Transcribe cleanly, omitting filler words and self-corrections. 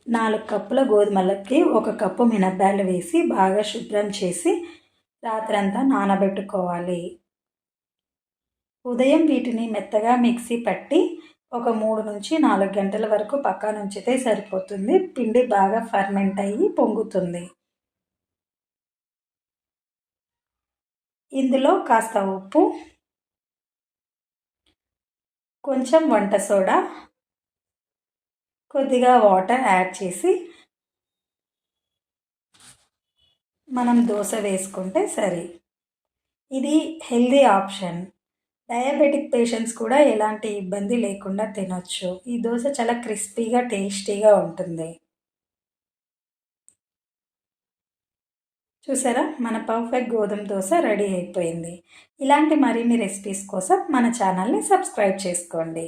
4 కప్పుల గోధుమలకి 1 కప్పు మినపగుళ్ళు వేసి బాగా శుభ్రం చేసి రాత్రంతా నానబెట్టుకోవాలి. ఉదయం వీటిని మెత్తగా మిక్సీ పట్టి ఒక 3-4 గంటల వరకు పక్కన ఉంచితే సరిపోతుంది. పిండి బాగా ఫర్మెంట్ అయ్యి పొంగుతుంది. ఇందులో కాస్త ఉప్పు, కొంచెం వంట సోడా, కొద్దిగా వాటర్ యాడ్ చేసి మనం దోశ వేసుకుంటే సరి. ఇది హెల్దీ ఆప్షన్. డయాబెటిక్ పేషెంట్స్ కూడా ఎలాంటి ఇబ్బంది లేకుండా తినొచ్చు. ఈ దోశ చాలా క్రిస్పీగా టేస్టీగా ఉంటుంది. చూసారా, మన పర్ఫెక్ట్ గోధుమ దోశ రెడీ అయిపోయింది. ఇలాంటి మరిన్ని రెసిపీస్ కోసం మన ఛానల్ని సబ్స్క్రైబ్ చేసుకోండి.